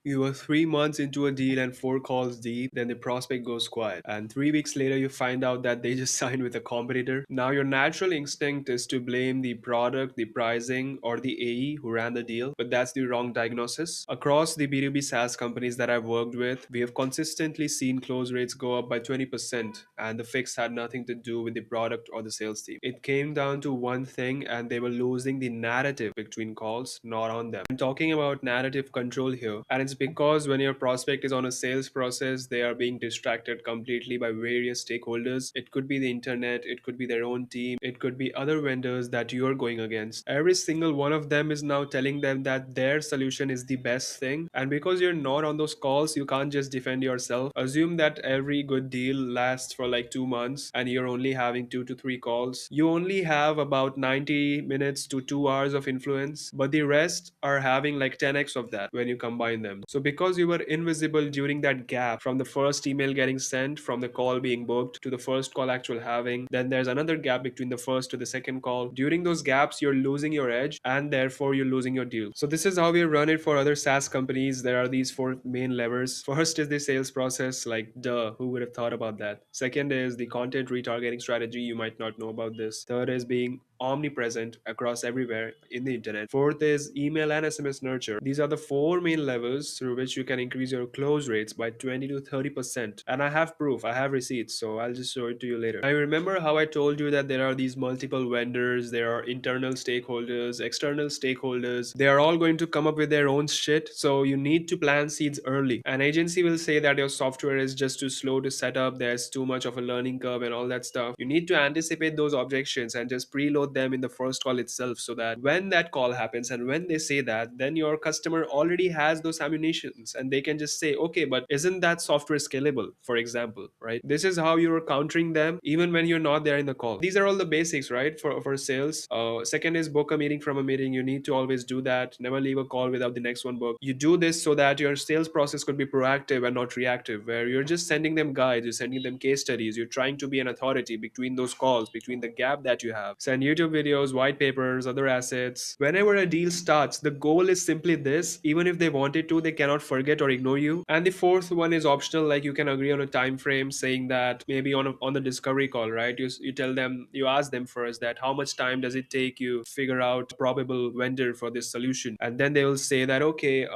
You are 3 months into a deal and 4 calls deep, then the prospect goes quiet. And 3 weeks later, you find out that they just signed with a competitor. Now, your natural instinct is to blame the product, the pricing, or the AE who ran the deal, but that's the wrong diagnosis. Across the B2B SaaS companies that I've worked with, we have consistently seen close rates go up by 20%, and the fix had nothing to do with the product or the sales team. It came down to one thing, and they were losing the narrative between calls, not on them. I'm talking about narrative control here, and it's because when your prospect is on a sales process, they are being distracted completely by various stakeholders. It could be the internet, it could be their own team, it could be other vendors that you're going against. Every single one of them is now telling them that their solution is the best thing, and because you're not on those calls, you can't just defend yourself. Assume that every good deal lasts for like 2 months and you're only having 2 to 3 calls. You only have about 90 minutes to 2 hours of influence, but the rest are having like 10x of that when you combine them. So because you were invisible during that gap from the first email getting sent, from the call being booked to the first call actual having, then there's another gap between the first to the second call. During those gaps, you're losing your edge and therefore you're losing your deal. So this is how we run it for other SaaS companies. There are these four main levers. First is the sales process, like duh, who would have thought about that? Second is the content retargeting strategy. You might not know about this. Third is being omnipresent across everywhere in the internet. Fourth is email and SMS nurture. These are the four main levels through which you can increase your close rates by 20 to 30%. And I have proof, I have receipts, so I'll just show it to you later. I remember how I told you that there are these multiple vendors, there are internal stakeholders, external stakeholders. They are all going to come up with their own shit. So you need to plant seeds early. An agency will say that your software is just too slow to set up, there's too much of a learning curve and all that stuff. You need to anticipate those objections and just preload them in the first call itself, so that when that call happens and when they say that, then your customer already has those ammunitions and they can just say, okay, but isn't that software scalable, for example, right? This is how you're countering them even when you're not there in the call. These are all the basics, right, for sales. Second is book a meeting from a meeting. You need to always do that. Never leave a call without the next one booked. You do this so that your sales process could be proactive and not reactive, where you're just sending them guides, you're sending them case studies, you're trying to be an authority between those calls, between the gap that you have. Send YouTube videos, white papers, other assets. Whenever a deal starts, the goal is simply this. Even if they wanted to, they cannot forget or ignore you. And the fourth one is optional, like you can agree on a time frame, saying that maybe on the discovery call, right? You tell them, you ask them first that how much time does it take you to figure out a probable vendor for this solution, and then they will say that okay,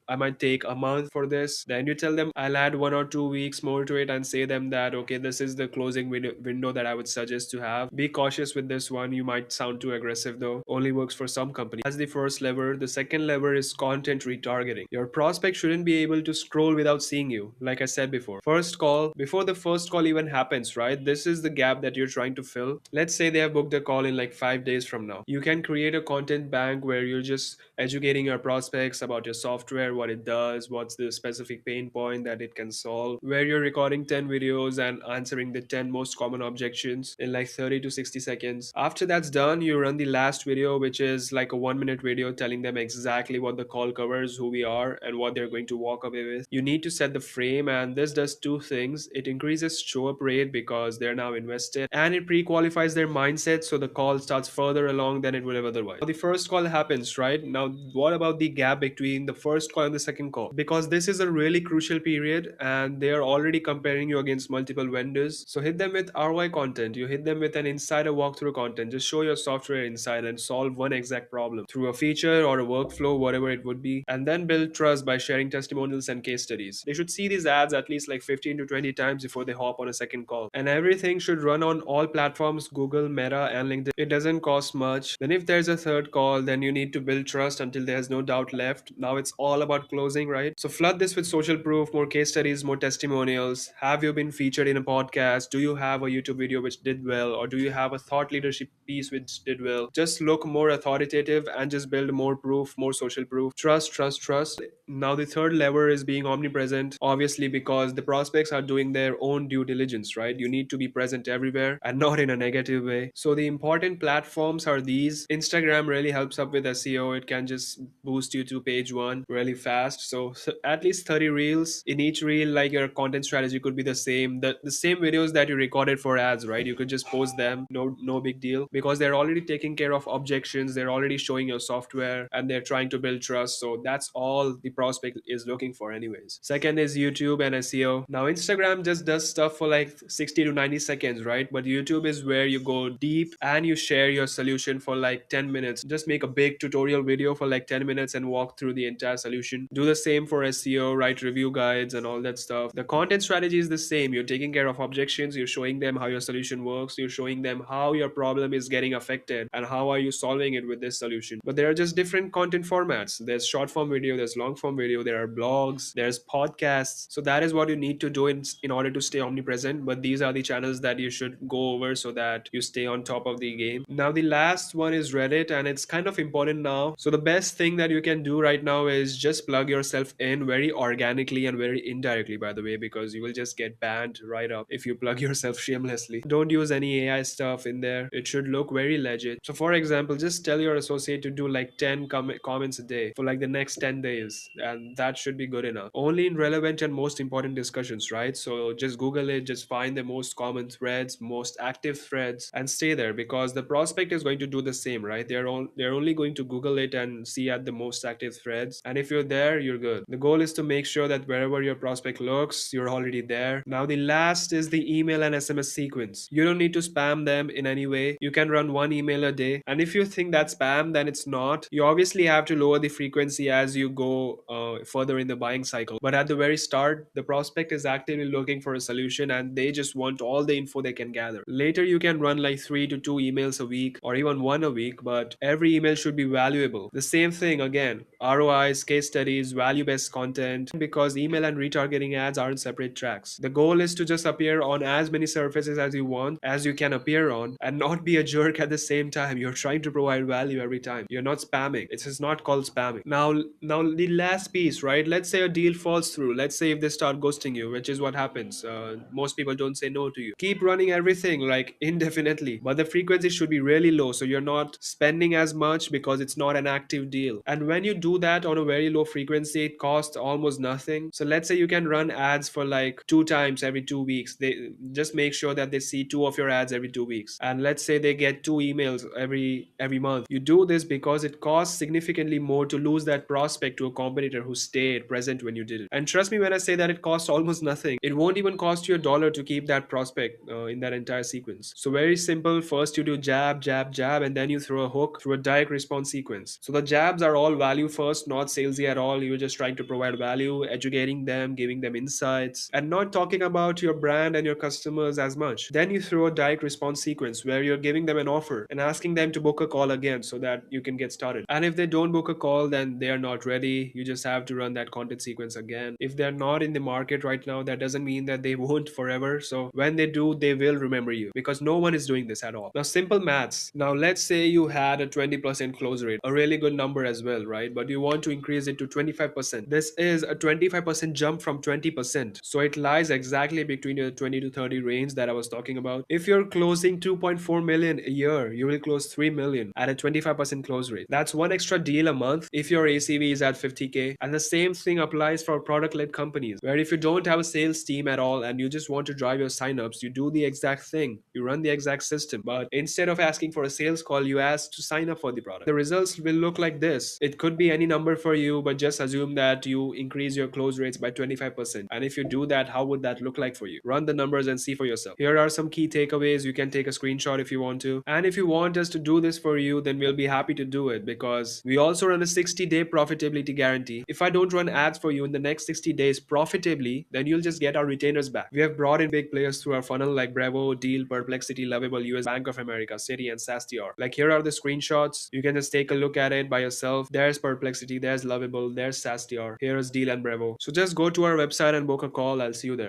I might take a month for this. Then you tell them I'll add 1 or 2 weeks more to it and say them that okay, this is the closing window that I would suggest to have. Be cautious with this one. You might sound too aggressive though. Only works for some companies. That's the first lever. The second lever is content retargeting. Your prospect shouldn't be able to scroll without seeing you. Like I said before, first call, before the first call even happens, right? This is the gap that you're trying to fill. Let's say they have booked a call in like 5 days from now. You can create a content bank where you're just educating your prospects about your software, what it does, what's the specific pain point that it can solve, where you're recording 10 videos and answering the 10 most common objections in like 30 to 60 seconds. After that's done, you run the last video, which is like a 1 minute video telling them exactly what the call covers, who we are, and what they're going to walk away with. You need to set the frame, and this does two things. It increases show up rate because they're now invested, and it pre-qualifies their mindset so the call starts further along than it would have otherwise. Now, the first call happens, right? Now, what about the gap between the first call and the second call? Because this is a really crucial period and they are already comparing you against multiple vendors. So hit them with ROI content. You hit them with an insider walkthrough content. Just show your software inside and solve one exact problem through a feature or a workflow, whatever it would be. And then build trust by sharing testimonials and case studies. They should see these ads at least like 15 to 20 times before they hop on a second call. And everything should run on all platforms, Google, Meta, and LinkedIn. It doesn't cost much. Then if there's a third call, then you need to build trust until there's no doubt left. Now it's all about closing, right? So flood this with social proof, more case studies, more testimonials. Have you been featured in a podcast? Do you have a YouTube video which did well? Or do you have a thought leadership piece which did well? Just look more authoritative and just build more proof, more social proof. Trust, trust, trust. Now the third lever is being omnipresent, obviously because the prospects are doing their own due diligence, right? You need to be present everywhere and not in a negative way. So the important platforms are these. Instagram really helps up with SEO. It can just boost you to page one really fast. So at least 30 reels. In each reel, like your content strategy could be the same. The same videos that you recorded for ads, right? You could just post them. No big deal, because they're already taking care of objections. They're already showing your software and they're trying to build trust. So that's all the prospect is looking for anyways. Second is YouTube and SEO. Now Instagram just does stuff for like 60 to 90 seconds, right? But YouTube is where you go deep and you share your solution for like 10 minutes. Just make a big tutorial video for like 10 minutes and walk through the entire solution. Do the same for SEO, write review guides and all that stuff. The content strategy is the same. You're taking care of objections, you're showing them how your solution works, you're showing them how your problem is getting affected and how are you solving it with this solution. But there are just different content formats. There's short form video, there's long form video, there are blogs, there's podcasts. So that is what you need to do in order to stay omnipresent. But these are the channels that you should go over so that you stay on top of the game. Now the last one is Reddit, and it's kind of important now. So the best thing that you can do right now is just plug yourself in very organically and very indirectly, by the way, because you will just get banned right up if you plug yourself shamelessly. Don't use any AI stuff in there. It should look very legit. So for example, just tell your associate to do like 10 comments a day for like the next 10 days, and that should be good enough. Only in relevant and most important discussions, right? So just Google it, just find the most common threads, most active threads, and stay there, because the prospect is going to do the same, right? They're only going to Google it and see at the most active threads, and if you're there, you're good. The goal is to make sure that wherever your prospect looks, you're already there. Now the last is the email and SMS sequence. You don't need to spam them in any way. You can run one email a day, and if you think that's spam, then it's not. You obviously have to lower the frequency as you go further in the buying cycle, but at the very start, the prospect is actively looking for a solution and they just want all the info they can gather. Later you can run like 3 to 2 emails a week or even one a week, but every email should be valuable. The same thing again, ROIs, case studies, value based content, because email and retargeting ads aren't separate tracks. The goal is to just appear on as many surfaces as you want, as you can appear on, and not be a jerk at the same time. You're trying to provide value every time. You're not spamming. It is not called spamming. Now the last piece, right? Let's say a deal falls through. Let's say if they start ghosting you, which is what happens. Most people don't say no to you. Keep running everything like indefinitely, but the frequency should be really low so you're not spending as much because it's not an active deal. And when you do that on a very low frequency, it costs almost nothing. So let's say you can run ads for like 2 times every 2 weeks. They just make sure that they see 2 of your ads every 2 weeks, and let's say they get 2 emails every month. You do this because it costs significantly more to lose that prospect to a competitor who stayed present when you did it. And trust me when I say that it costs almost nothing. It won't even cost you $1 to keep that prospect in that entire sequence. So very simple. First you do jab, jab, jab, and then you throw a hook through a direct response sequence. So the jabs are all value first, not salesy at all. You're just trying to provide value, educating them, giving them insights, and not talking about your brand and your customers as much. Then you throw a direct response sequence where you're giving them an offer and asking them to book a call again so that you can get started. And if they don't book a call, then they are not ready. You just have to run that content sequence again. If they're not in the market right now, that doesn't mean that they won't forever. So when they do, they will remember you, because no one is doing this at all. Now, simple maths. Now, let's say you had a 20% close rate, a really good number as well, right? But you want to increase it to 25%. This is a 25% jump from 20%. So it lies exactly between the 20 to 30 range that I was talking about. If you're closing 2.4 million a year, you will close 3 million at a 25% close rate. That's one extra deal a month if your ACV is at 50K. And the same thing applies for product led companies, where if you don't have a sales team at all and you just want to drive your signups, you do the exact thing. You run the exact system. But instead of asking for a sales call, you ask to sign up for the product. The results will look like this. It could be any number for you, but just assume that you increase your close rates by 25%. And if you do that, how would that look like for you? Run the numbers and see for yourself. Here are some key takeaways. You can take a screenshot if you want to. And if you want us to do this for you, then we'll be happy to do it, because we also run a 60-day profitability guarantee. If I don't run ads for you in the next 60 days profitably, then you'll just get our retainers back. We have brought in big players through our funnel like Bravo, Deal, Perplexity, Lovable, US Bank of America, Citi, and SaaSTR. Like here are the screenshots. You can just take a look at it by yourself. There's Perplexity, there's Lovable, there's SaaSTR, here's Deal and Bravo. So just go to our website and book a call. I'll see you there.